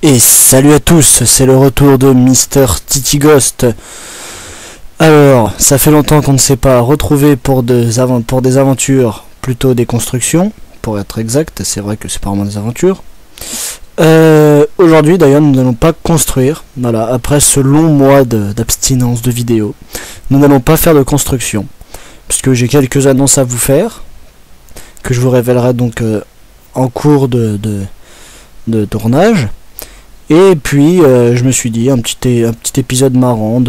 Et salut à tous, c'est le retour de Mister Titi Ghost. Alors, ça fait longtemps qu'on ne s'est pas retrouvé pour des aventures, plutôt des constructions, pour être exact, c'est vrai que c'est pas vraiment des aventures. Aujourd'hui d'ailleurs nous n'allons pas construire, voilà, après ce long mois d'abstinence de vidéos, nous n'allons pas faire de construction, puisque j'ai quelques annonces à vous faire, que je vous révélerai donc en cours de tournage. Et puis je me suis dit un petit épisode marrant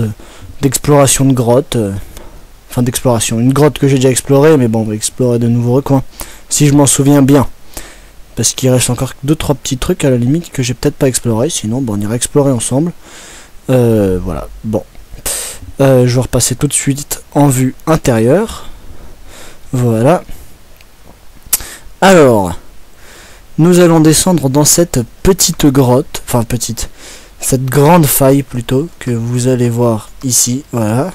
d'exploration de grotte, enfin d'exploration, une grotte que j'ai déjà explorée, mais bon on va explorer de nouveaux recoins, si je m'en souviens bien, parce qu'il reste encore 2-3 petits trucs à la limite que j'ai peut-être pas exploré, sinon bon, on ira explorer ensemble. Voilà, bon, je vais repasser tout de suite en vue intérieure, voilà. Alors, nous allons descendre dans cette petite grotte, enfin petite, cette grande faille plutôt, que vous allez voir ici, voilà.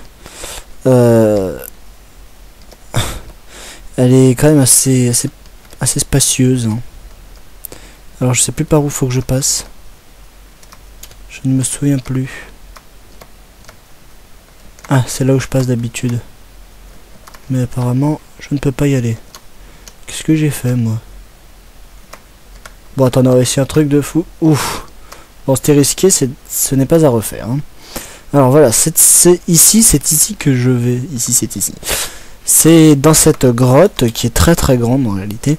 Elle est quand même assez spacieuse, hein. Alors je sais plus par où faut que je passe. Je ne me souviens plus. Ah, c'est là où je passe d'habitude. Mais apparemment, je ne peux pas y aller. Qu'est-ce que j'ai fait, moi? Bon, attends, on a réussi un truc de fou. Ouf. Bon, c'était risqué, ce n'est pas à refaire, hein. Alors voilà, c'est ici que je vais. Ici, c'est ici. C'est dans cette grotte, qui est très très grande en réalité,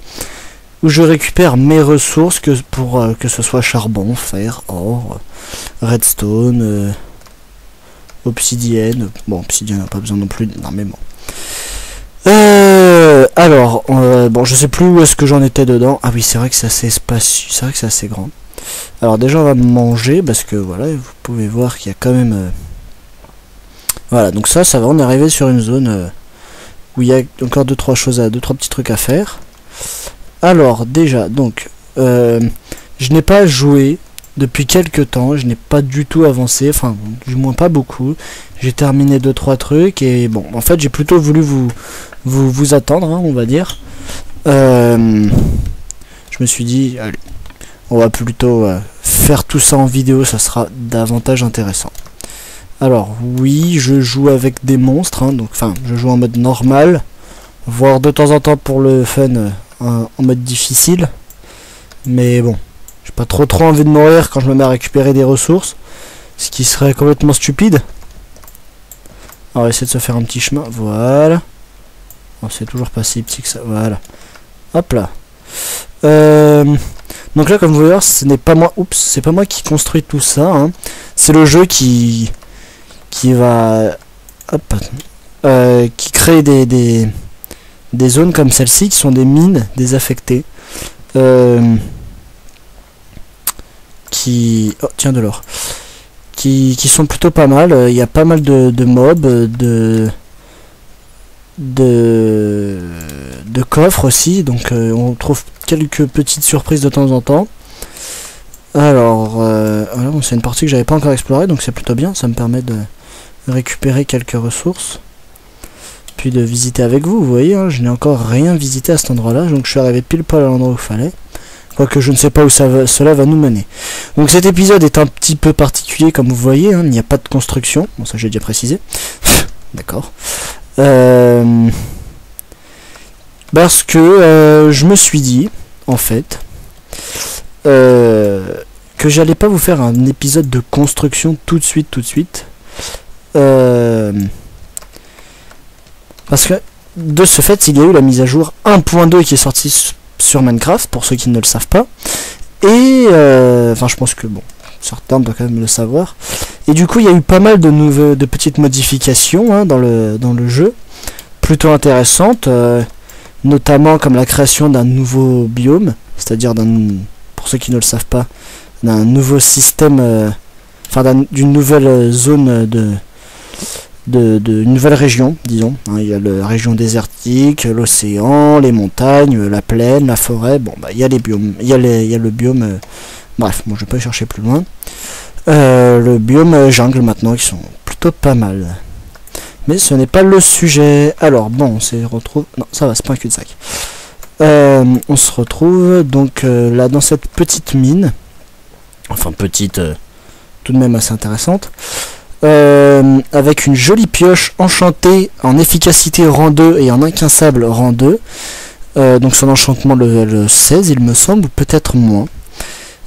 où je récupère mes ressources, que ce soit charbon, fer, or, redstone, obsidienne. Bon, obsidienne, on n'a pas besoin non plus énormément. Alors, bon, je sais plus où est-ce que j'en étais dedans. Ah oui, c'est vrai que c'est assez spacieux, c'est vrai que c'est assez grand. Alors déjà, on va manger, parce que voilà, vous pouvez voir qu'il y a quand même... Voilà, donc ça va, on est arrivé sur une zone où il y a encore 2-3 petits trucs à faire. Alors, déjà, donc, je n'ai pas joué depuis quelques temps, je n'ai pas du tout avancé, enfin, du moins pas beaucoup. J'ai terminé 2-3 trucs, et bon, en fait, j'ai plutôt voulu vous attendre, hein, on va dire. Je me suis dit, allez, on va plutôt faire tout ça en vidéo, ça sera davantage intéressant. Alors, oui, je joue avec des monstres, hein, donc, enfin, je joue en mode normal, voire de temps en temps pour le fun, en mode difficile. Mais bon, j'ai pas trop envie de mourir quand je me mets à récupérer des ressources, ce qui serait complètement stupide. Alors, on va essayer de se faire un petit chemin, voilà. Oh, c'est toujours pas si petit que ça, voilà. Hop là. Donc là, comme vous pouvez voir, ce n'est pas moi, oups, c'est pas moi qui construis tout ça, hein. C'est le jeu qui va, hop, qui crée des zones comme celle-ci, qui sont des mines désaffectées, oh tiens, de l'or, qui sont plutôt pas mal. Il y a pas mal de mobs, de coffres aussi, donc on trouve quelques petites surprises de temps en temps. Alors voilà, bon, c'est une partie que j'avais pas encore explorée, donc c'est plutôt bien, ça me permet de récupérer quelques ressources, puis de visiter avec vous. Vous voyez, hein, je n'ai encore rien visité à cet endroit là, donc je suis arrivé pile poil à l'endroit où il fallait, quoique je ne sais pas où cela va nous mener. Donc cet épisode est un petit peu particulier, comme vous voyez, hein, il n'y a pas de construction, bon ça j'ai déjà précisé. D'accord. Parce que je me suis dit, en fait, que j'allais pas vous faire un épisode de construction tout de suite. Parce que de ce fait, il y a eu la mise à jour 1.2 qui est sortie sur Minecraft, pour ceux qui ne le savent pas. Et enfin, je pense que bon, certains doivent quand même le savoir. Et du coup, il y a eu pas mal de petites modifications, hein, dans le jeu, plutôt intéressantes, notamment comme la création d'un nouveau biome, c'est-à-dire pour ceux qui ne le savent pas, d'un nouveau système, enfin d'une nouvelle zone une nouvelle région, disons, hein. Il y a la région désertique, l'océan, les montagnes, la plaine, la forêt. Bon, bah il y a les biomes, il y a le biome. Bref, bon, je vais pas chercher plus loin. Le biome jungle maintenant, qui sont plutôt pas mal. Mais ce n'est pas le sujet. Alors bon, on se retrouve. Non, ça va, c'est pas un cul-de-sac. On se retrouve donc là dans cette petite mine. enfin petite, tout de même assez intéressante. Avec une jolie pioche enchantée en efficacité rang 2 et en incassable rang 2. Donc son enchantement level 16 il me semble, ou peut-être moins.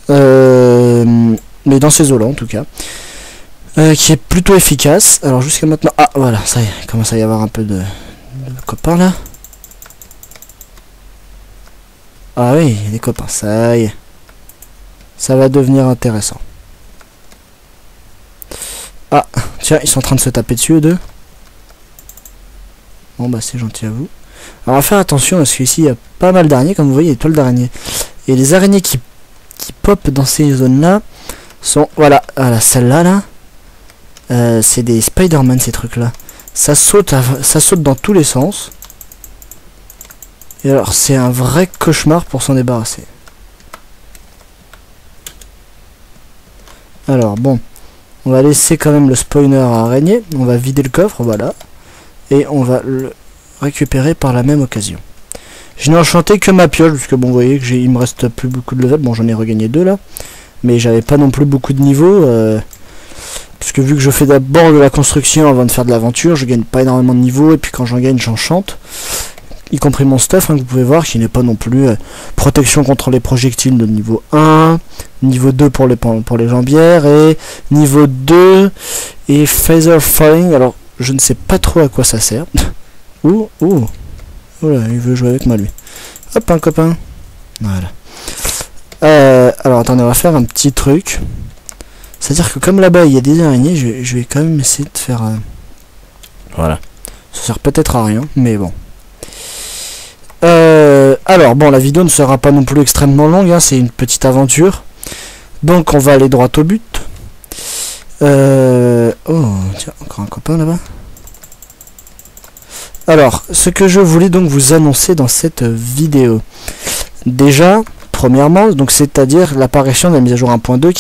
Mais dans ces eaux là en tout cas. Qui est plutôt efficace. Alors jusqu'à maintenant... Ah voilà, ça y est, il commence à y avoir un peu de copains là. Ah oui, il y a des copains, ça y est. Ça va devenir intéressant. Ah, tiens, ils sont en train de se taper dessus eux deux. Bon bah c'est gentil à vous. Alors on va faire attention parce qu'ici il y a pas mal d'araignées, comme vous voyez, des toiles d'araignées. Et les araignées qui pop dans ces zones là sont... Voilà, celle-là là. C'est des Spider-Man ces trucs là. Ça saute dans tous les sens. Et alors c'est un vrai cauchemar pour s'en débarrasser. Alors bon, on va laisser quand même le spawner à araignée. On va vider le coffre, voilà. Et on va le récupérer par la même occasion. Je n'ai enchanté que ma pioche, puisque bon vous voyez que il me reste plus beaucoup de level. Bon j'en ai regagné 2 là. Mais j'avais pas non plus beaucoup de niveau. Parce que vu que je fais d'abord de la construction avant de faire de l'aventure, je gagne pas énormément de niveau. Et puis quand j'en gagne, j'enchante. Y compris mon stuff, hein, que vous pouvez voir, qui n'est pas non plus protection contre les projectiles de niveau 1, niveau 2 pour les jambières, et niveau 2 et Feather Falling. Alors je ne sais pas trop à quoi ça sert. Ouh, voilà, il veut jouer avec moi lui. Hop, un copain. Voilà. Alors attendez, on va faire un petit truc. C'est-à-dire que comme là-bas il y a des araignées, je vais quand même essayer de faire... Voilà. Ça sert peut-être à rien, mais bon. Alors bon, la vidéo ne sera pas non plus extrêmement longue, hein, c'est une petite aventure. Donc on va aller droit au but. Oh, tiens, encore un copain là-bas. Alors, ce que je voulais donc vous annoncer dans cette vidéo. Déjà, premièrement, donc c'est-à-dire l'apparition de la mise à jour 1.2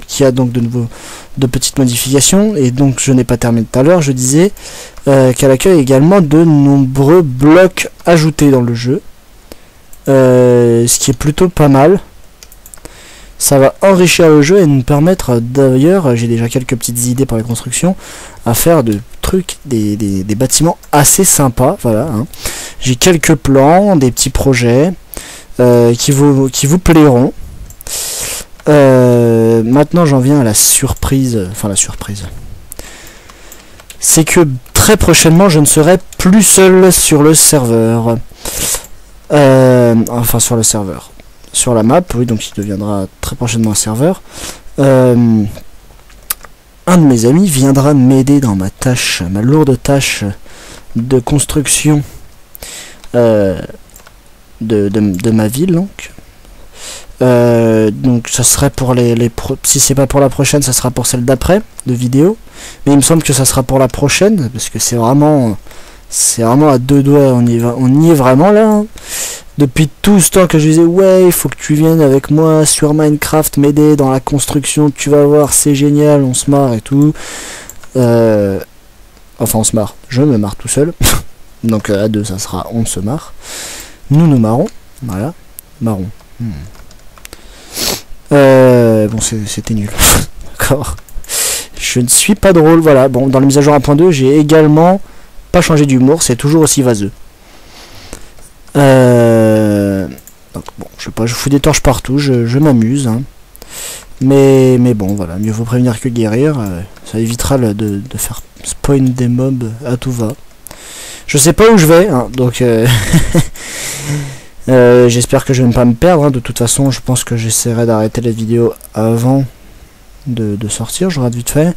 qui a donc de nouveau de petites modifications. Et donc je n'ai pas terminé tout à l'heure, je disais qu'elle accueille également de nombreux blocs ajoutés dans le jeu. Ce qui est plutôt pas mal. Ça va enrichir le jeu et nous permettre d'ailleurs, j'ai déjà quelques petites idées pour la construction, à faire de trucs, des bâtiments assez sympas. Voilà, hein. J'ai quelques plans, des petits projets qui vous plairont. Maintenant j'en viens à la surprise, enfin la surprise. C'est que très prochainement je ne serai plus seul sur le serveur. Enfin sur le serveur. Sur la map, oui, donc il deviendra très prochainement un serveur. Un de mes amis viendra m'aider dans ma tâche, ma lourde tâche de construction de ma ville, donc. Donc ça serait pour si c'est pas pour la prochaine, ça sera pour celle d'après de vidéo. Mais il me semble que ça sera pour la prochaine parce que c'est vraiment à deux doigts. On y est vraiment là. Hein. Depuis tout ce temps que je disais ouais, il faut que tu viennes avec moi sur Minecraft m'aider dans la construction. Tu vas voir, c'est génial, on se marre et tout. Enfin on se marre. Je me marre tout seul. Donc à deux ça sera on se marre. Nous nous marrons. Voilà. Marron. Bon c'était nul. D'accord. Je ne suis pas drôle, voilà. Bon, dans la mise à jour 1.2, j'ai également pas changé d'humour, c'est toujours aussi vaseux. Donc bon, je sais pas, je fous des torches partout, je m'amuse. Hein. Mais bon, voilà, mieux vaut prévenir que guérir. Ça évitera de faire spawn des mobs à tout va. Je sais pas où je vais, hein, donc j'espère que je vais pas me perdre. Hein. De toute façon, je pense que j'essaierai d'arrêter la vidéo avant de sortir. Je rate vite fait.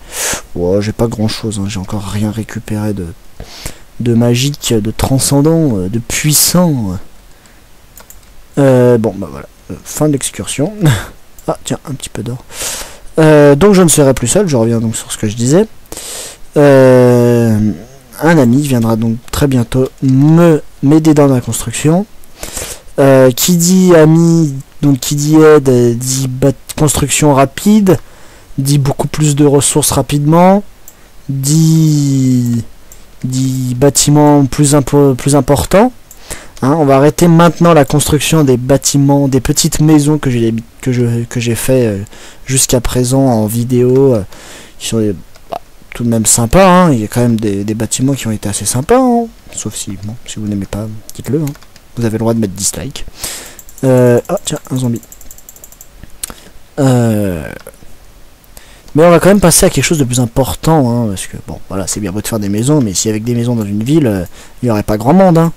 Oh, j'ai pas grand chose, hein. J'ai encore rien récupéré de magique, de transcendant, de puissant. Bon, bah voilà. Fin de l'excursion. Ah, tiens, un petit peu d'or. Donc je ne serai plus seul. Je reviens donc sur ce que je disais. Un ami viendra donc très bientôt m'aider dans la construction. Qui dit ami, donc qui dit aide, dit construction rapide, dit beaucoup plus de ressources rapidement, dit bâtiment plus important. Hein, on va arrêter maintenant la construction des bâtiments, des petites maisons que j'ai fait jusqu'à présent en vidéo, qui sont tout de même sympas. Hein. Il y a quand même des bâtiments qui ont été assez sympas, hein. Sauf si, bon, si vous n'aimez pas, dites-le. Hein. Vous avez le droit de mettre dislike. Oh tiens, un zombie. Mais on va quand même passer à quelque chose de plus important, hein, parce que bon, voilà, c'est bien beau de faire des maisons, mais si avec des maisons dans une ville, il n'y aurait pas grand monde, hein.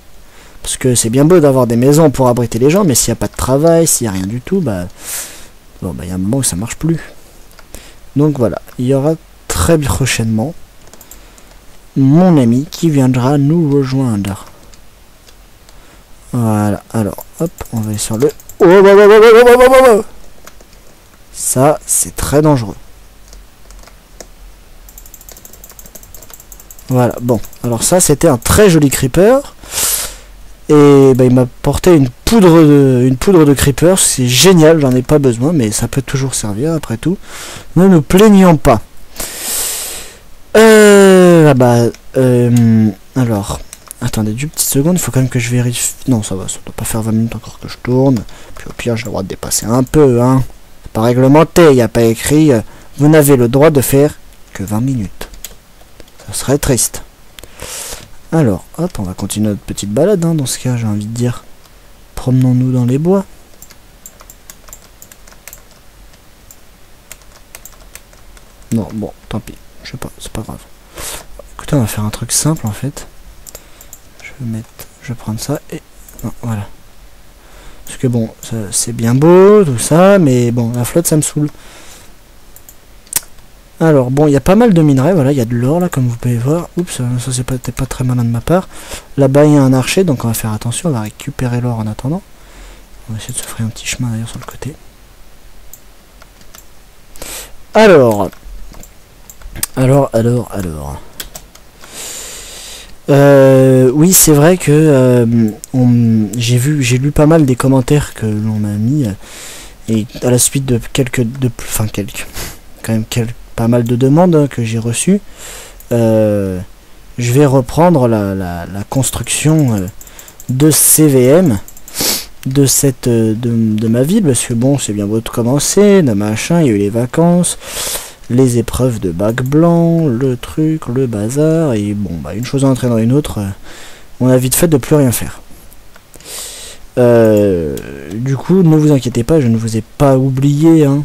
Parce que c'est bien beau d'avoir des maisons pour abriter les gens, mais s'il n'y a pas de travail, s'il n'y a rien du tout, bah, bon, bah, il y a un moment où ça marche plus. Donc voilà, il y aura très prochainement mon ami qui viendra nous rejoindre. Voilà, alors, hop, on va aller sur le... Oh, ça, c'est très dangereux. Voilà, bon, alors ça, c'était un très joli creeper. Et bah, il m'a porté une poudre de creeper, c'est génial, j'en ai pas besoin, mais ça peut toujours servir après tout. Ne nous plaignons pas. Alors, attendez 2 petites secondes, il faut quand même que je vérifie. Non, ça va, ça doit pas faire 20 minutes encore que je tourne. Puis au pire, j'ai le droit de dépasser un peu, hein. C'est pas réglementé, il n'y a pas écrit vous n'avez le droit de faire que 20 minutes. Ça serait triste. Alors, hop, on va continuer notre petite balade, hein, dans ce cas, j'ai envie de dire. Promenons-nous dans les bois. Non, bon, tant pis, je sais pas, c'est pas grave. Écoutez, on va faire un truc simple, en fait. Je vais prendre ça, et... Non, voilà. Parce que bon, c'est bien beau, tout ça, mais bon, la flotte, ça me saoule. Alors, bon, il y a pas mal de minerais, voilà, il y a de l'or, là, comme vous pouvez voir. Oups, ça c'est peut-être pas très malin de ma part. Là-bas, il y a un archer, donc on va faire attention, on va récupérer l'or en attendant. On va essayer de se frayer un petit chemin, d'ailleurs, sur le côté. Alors... oui, c'est vrai que j'ai lu pas mal des commentaires que l'on m'a mis et à la suite de pas mal de demandes, hein, que j'ai reçues. Je vais reprendre la construction de CVM de ma ville, parce que bon, c'est bien beau de commencer, de machin, il y a eu les vacances, les épreuves de bac blanc, le truc, le bazar, et bon, bah une chose entraînant une autre, on a vite fait de plus rien faire. Du coup, ne vous inquiétez pas, je ne vous ai pas oublié, hein.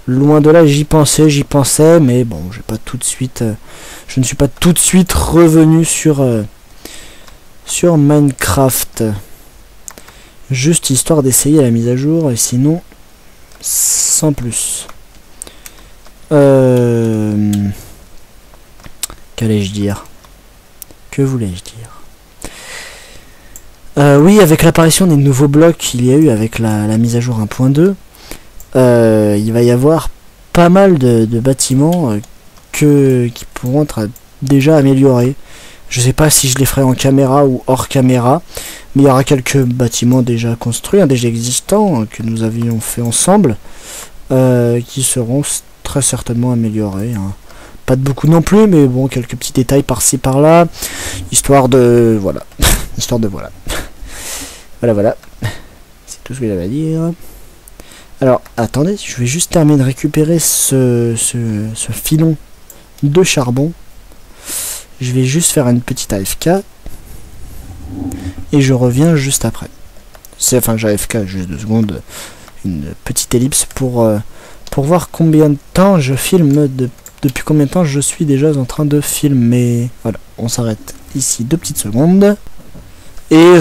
Loin de là, j'y pensais, mais bon, j'ai pas tout de suite, je ne suis pas tout de suite revenu sur Minecraft, juste histoire d'essayer la mise à jour, et sinon, sans plus. Qu'allais-je dire? Que voulais-je dire? Oui, avec l'apparition des nouveaux blocs qu'il y a eu avec la mise à jour 1.2, il va y avoir pas mal de bâtiments qui pourront être déjà améliorés. Je sais pas si je les ferai en caméra ou hors caméra, mais il y aura quelques bâtiments déjà construits, hein, déjà existants, que nous avions fait ensemble, qui seront très certainement améliorés, hein. Pas de beaucoup non plus, mais bon, quelques petits détails par-ci par-là, histoire de... voilà. Histoire de... voilà. Voilà. C'est tout ce que j'avais à dire. Alors, attendez, je vais juste terminer de récupérer ce filon de charbon. Je vais juste faire une petite AFK. Et je reviens juste après. Enfin, j'ai AFK juste 2 secondes. Une petite ellipse pour voir combien de temps je filme, depuis combien de temps je suis déjà en train de filmer. Voilà, on s'arrête ici 2 petites secondes. Et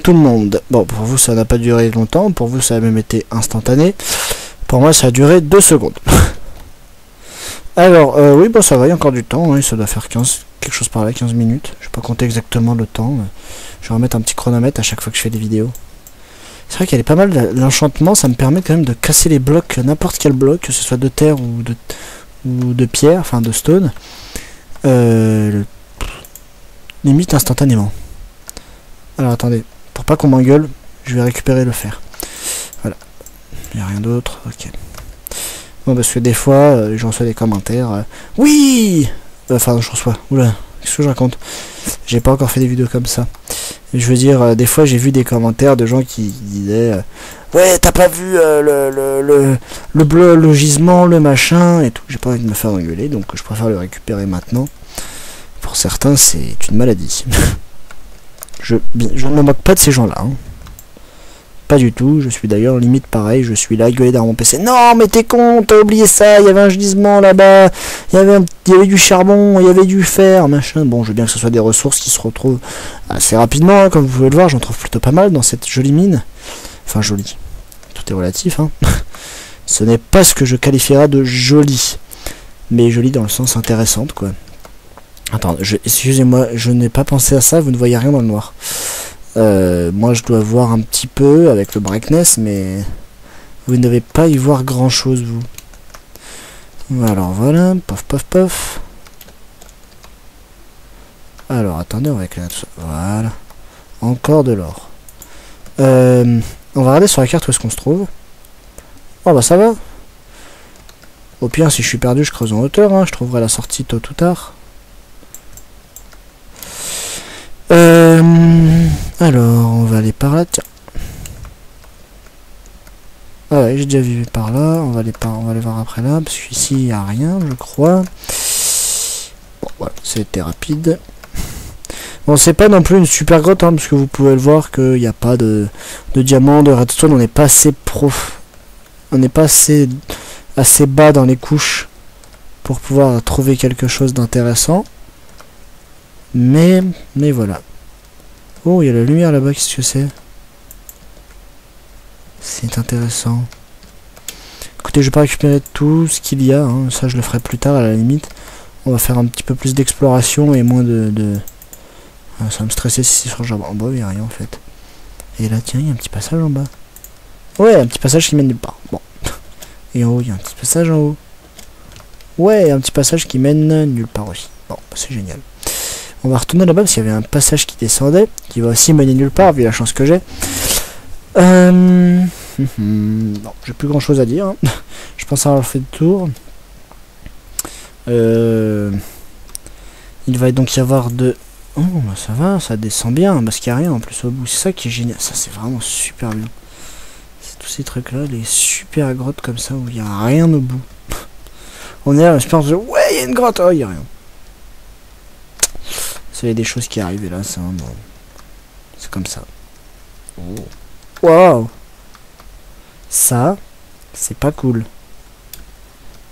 tout le monde. Bon, pour vous ça n'a pas duré longtemps, pour vous ça a même été instantané. Pour moi ça a duré 2 secondes. Alors, oui, bon ça va, il y a encore du temps, hein, ça doit faire quelque chose par là, 15 minutes. Je vais pas compter exactement le temps. Je vais remettre un petit chronomètre à chaque fois que je fais des vidéos. C'est vrai qu'il y a pas mal l'enchantement, ça me permet quand même de casser les blocs, n'importe quel bloc, que ce soit de terre ou de pierre, enfin de stone, limite instantanément. Alors attendez, pour pas qu'on m'engueule, je vais récupérer le fer. Voilà, il n'y a rien d'autre, ok. Bon, parce que des fois, je reçois des commentaires, oui, enfin je reçois, oula, qu'est-ce que je raconte? J'ai pas encore fait des vidéos comme ça. Je veux dire, des fois j'ai vu des commentaires de gens qui disaient ouais, t'as pas vu le bleu, le gisement, le machin et tout. J'ai pas envie de me faire engueuler, donc je préfère le récupérer maintenant. Pour certains, c'est une maladie. Je ne me moque pas de ces gens-là. Hein. Pas du tout, je suis d'ailleurs limite pareil, je suis là à gueuler derrière mon PC. Non, mais t'es con, t'as oublié ça, il y avait un gisement là-bas, il y avait du charbon, il y avait du fer, machin. Bon, je veux bien que ce soit des ressources qui se retrouvent assez rapidement, hein, comme vous pouvez le voir, j'en trouve plutôt pas mal dans cette jolie mine. Enfin, jolie. Tout est relatif, hein. Ce n'est pas ce que je qualifierais de joli. Mais joli dans le sens intéressante, quoi. Attends, excusez-moi, je n'ai pas pensé à ça, vous ne voyez rien dans le noir. Moi je dois voir un petit peu avec le brightness, mais vous ne devez pas y voir grand chose, vous. Alors voilà, pof pof pof. Alors attendez, on va éclairer tout ça. Voilà. Encore de l'or. On va regarder sur la carte où est-ce qu'on se trouve. Oh bah ça va. Au pire, si je suis perdu, je creuse en hauteur, hein. Je trouverai la sortie tôt ou tard. Alors, on va aller par là, tiens. Ah ouais, j'ai déjà vu par là, on va aller voir après là, parce qu'ici, il n'y a rien, je crois. Bon, voilà, c'était rapide. Bon, c'est pas non plus une super grotte, hein, parce que vous pouvez le voir qu'il n'y a pas de diamants, de redstone, on n'est pas assez on n'est pas assez bas dans les couches pour pouvoir trouver quelque chose d'intéressant. Mais voilà. Oh, il y a la lumière là-bas, qu'est-ce que c'est? C'est intéressant. Écoutez, je vais pas récupérer tout ce qu'il y a, hein. Ça je le ferai plus tard à la limite. On va faire un petit peu plus d'exploration et moins Ah, ça va me stresser si c'est sur le jardin. En bas, il n'y a rien en fait. Et là, tiens, il y a un petit passage en bas. Ouais, un petit passage qui mène nulle part. Bon. Et en haut, il y a un petit passage en haut. Ouais, un petit passage qui mène nulle part aussi. Bon, c'est génial. On va retourner là-bas parce qu'il y avait un passage qui descendait, qui va aussi mener nulle part, vu la chance que j'ai. Bon, j'ai plus grand chose à dire. Hein. Je pense avoir fait le tour. Il va donc y avoir de... Oh, bah ça va, ça descend bien, parce qu'il n'y a rien en plus au bout. C'est ça qui est génial. Ça, c'est vraiment super bien. C'est tous ces trucs-là, les super grottes comme ça, où il n'y a rien au bout. On est là, on se dit, ouais, il y a une grotte. Oh, il n'y a rien. C'est des choses qui arrivent et là, ça, bon, c'est comme ça. Oh. Waouh. Ça, c'est pas cool.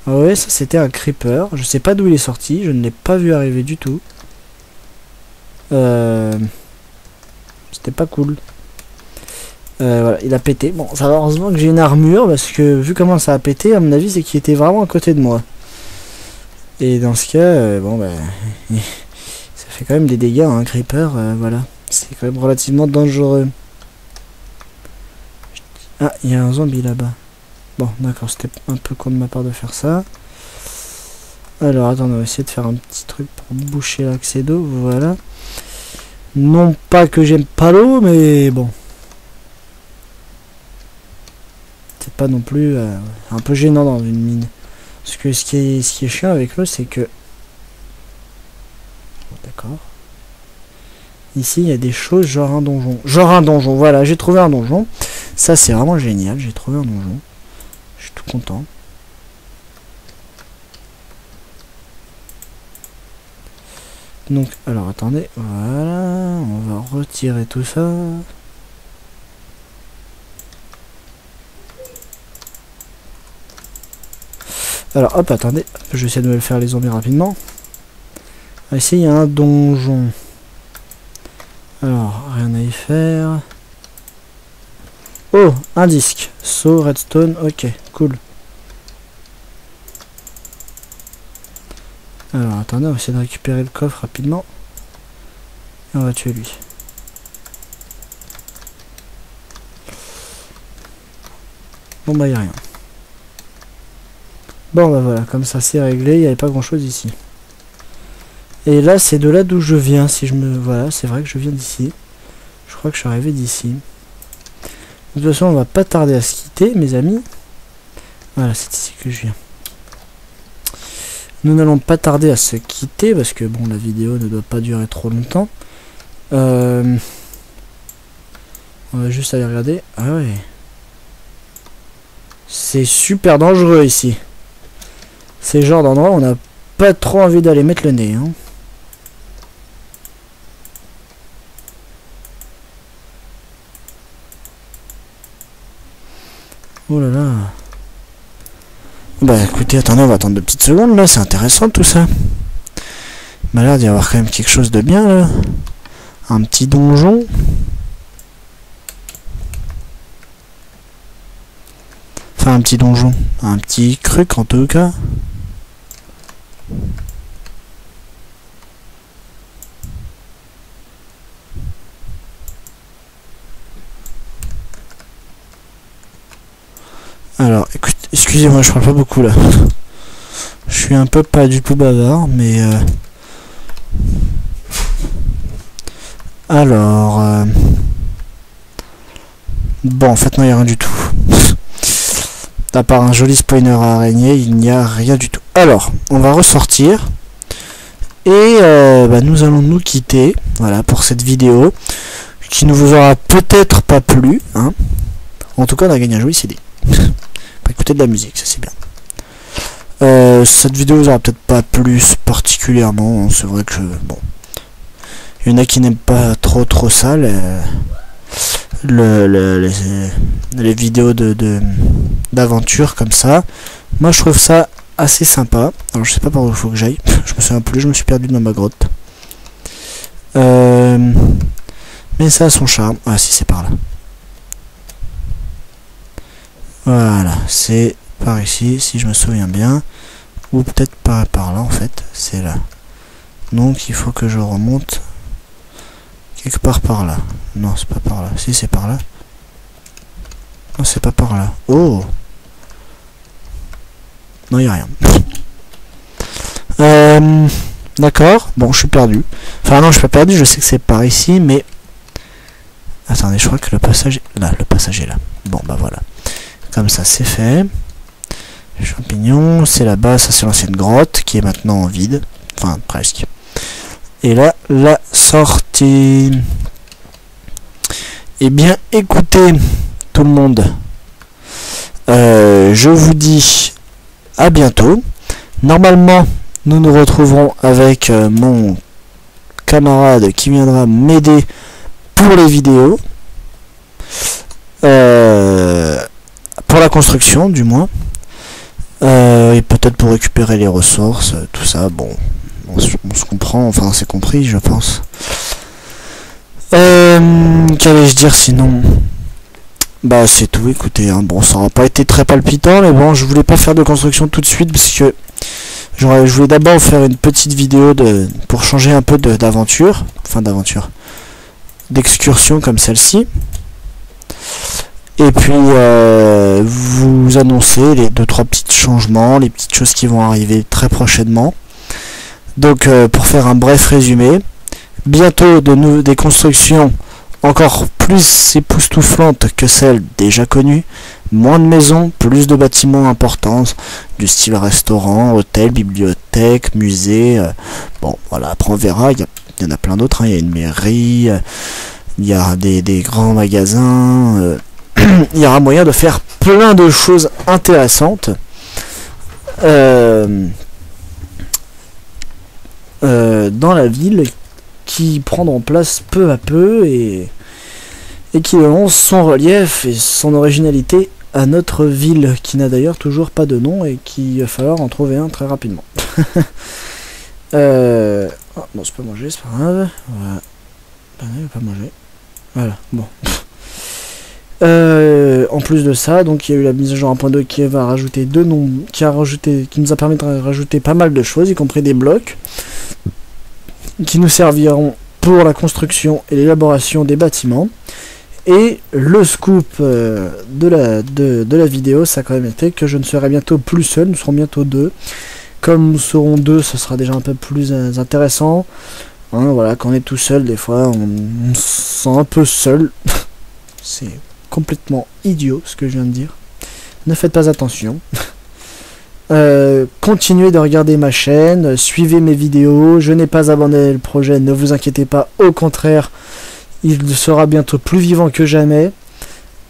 Ah ouais, ça c'était un creeper. Je sais pas d'où il est sorti, je ne l'ai pas vu arriver du tout. C'était pas cool. Voilà, il a pété. Bon, ça va, heureusement que j'ai une armure, parce que vu comment ça a pété, à mon avis, c'est qu'il était vraiment à côté de moi. Et dans ce cas, bon, bah... ça fait quand même des dégâts, un creeper, voilà. C'est quand même relativement dangereux. Ah, il y a un zombie là-bas. Bon, d'accord, c'était un peu con de ma part de faire ça. Alors, attends, on va essayer de faire un petit truc pour boucher l'accès d'eau, voilà. Non pas que j'aime pas l'eau, mais bon. C'est pas non plus un peu gênant dans une mine. Parce que ce qui est chiant avec l'eau, c'est que... D'accord. Ici, il y a des choses genre un donjon. Genre un donjon, voilà, j'ai trouvé un donjon. Ça, c'est vraiment génial, j'ai trouvé un donjon. Je suis tout content. Donc, alors, attendez. Voilà, on va retirer tout ça. Alors, hop, attendez. Je vais essayer de me le faire les zombies rapidement. Ici, il y a un donjon. Alors, rien à y faire. Oh, un disque. So, redstone, ok, cool. Alors, attendez, on va essayer de récupérer le coffre rapidement. Et on va tuer lui. Bon, bah, il n'y a rien. Bon, bah voilà, comme ça c'est réglé, il n'y avait pas grand chose ici. Et là, c'est de là d'où je viens, si je me... Voilà, c'est vrai que je viens d'ici. Je crois que je suis arrivé d'ici. De toute façon, on va pas tarder à se quitter, mes amis. Voilà, c'est ici que je viens. Nous n'allons pas tarder à se quitter, parce que, bon, la vidéo ne doit pas durer trop longtemps. On va juste aller regarder. Ah ouais. C'est super dangereux ici. C'est le genre d'endroit où on n'a pas trop envie d'aller mettre le nez. Hein. Oh là là. Bah écoutez, attendez, on va attendre 2 petites secondes là, c'est intéressant tout ça. Il m'a l'air d'y avoir quand même quelque chose de bien là. Un petit donjon. Enfin un petit donjon. Un petit truc en tout cas. Alors, écoute, excusez-moi, je parle pas beaucoup là. Je suis un peu pas du tout bavard, mais... Alors... Bon, en fait, non, il n'y a rien du tout. À part un joli spoiler à araignée, il n'y a rien du tout. Alors, on va ressortir. Et bah, nous allons nous quitter, voilà, pour cette vidéo. Qui ne vous aura peut-être pas plu, hein. En tout cas, on a gagné un joli CD. Écouter de la musique, ça c'est bien. Cette vidéo vous aura peut-être pas plus particulièrement, hein, c'est vrai que bon, il y en a qui n'aiment pas trop ça, les vidéos d'aventure comme ça. Moi je trouve ça assez sympa. Alors je sais pas par où il faut que j'aille, je me souviens plus, je me suis perdu dans ma grotte. Mais ça a son charme. Ah si, c'est par là. Voilà, c'est par ici, si je me souviens bien. Ou peut-être par là, en fait. C'est là. Donc, il faut que je remonte quelque part par là. Non, c'est pas par là. Si, c'est par là. Non, c'est pas par là. Oh! Non, il n'y a rien. D'accord. Bon, je suis perdu. Enfin, non, je suis pas perdu. Je sais que c'est par ici, mais... Attendez, je crois que le passage est là. Le passage est là. Bon, bah voilà. Comme ça, c'est fait. Les champignons, c'est là-bas. Ça, c'est l'ancienne grotte qui est maintenant vide. Enfin, presque. Et là, la sortie. Eh bien, écoutez, tout le monde. Je vous dis à bientôt. Normalement, nous nous retrouverons avec mon camarade qui viendra m'aider pour les vidéos. Pour la construction du moins, et peut-être pour récupérer les ressources, tout ça. Bon, on se comprend, enfin c'est compris, je pense. Qu'allais-je dire sinon? Bah c'est tout, écoutez, hein. Bon, ça n'aura pas été très palpitant, mais bon, je voulais pas faire de construction tout de suite parce que je voulais d'abord faire une petite vidéo pour changer un peu d'aventure, enfin d'excursion comme celle-ci. Et puis vous annoncer les 2-3 petits changements, les petites choses qui vont arriver très prochainement. Donc pour faire un bref résumé, bientôt des constructions encore plus époustouflantes que celles déjà connues, moins de maisons, plus de bâtiments importants, du style restaurant, hôtel, bibliothèque, musée. Bon voilà, après on verra, il y en a plein d'autres, hein. Il y a une mairie, il y a des grands magasins. Il y aura moyen de faire plein de choses intéressantes dans la ville qui prendront place peu à peu et qui donnent son relief et son originalité à notre ville qui n'a d'ailleurs toujours pas de nom et qu'il va falloir en trouver un très rapidement. Oh, bon, c'est pas manger, c'est pas grave. Voilà. Il va pas manger. Voilà, bon. En plus de ça, donc il y a eu la mise à jour 1.2 qui va rajouter qui nous a permis de rajouter pas mal de choses, y compris des blocs qui nous serviront pour la construction et l'élaboration des bâtiments. Et le scoop de la vidéo, ça a quand même été que je ne serai bientôt plus seul, nous serons bientôt 2. Comme nous serons 2, ce sera déjà un peu plus intéressant. Hein, voilà, quand on est tout seul, des fois on se sent un peu seul. C'est complètement idiot ce que je viens de dire. Ne faites pas attention. Continuez de regarder ma chaîne, suivez mes vidéos. Je n'ai pas abandonné le projet, ne vous inquiétez pas, au contraire, Il sera bientôt plus vivant que jamais.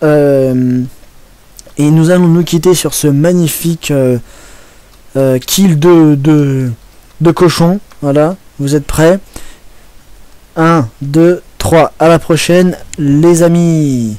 Et nous allons nous quitter sur ce magnifique kill de cochon. Voilà, vous êtes prêts? 1, 2, 3. À la prochaine, les amis.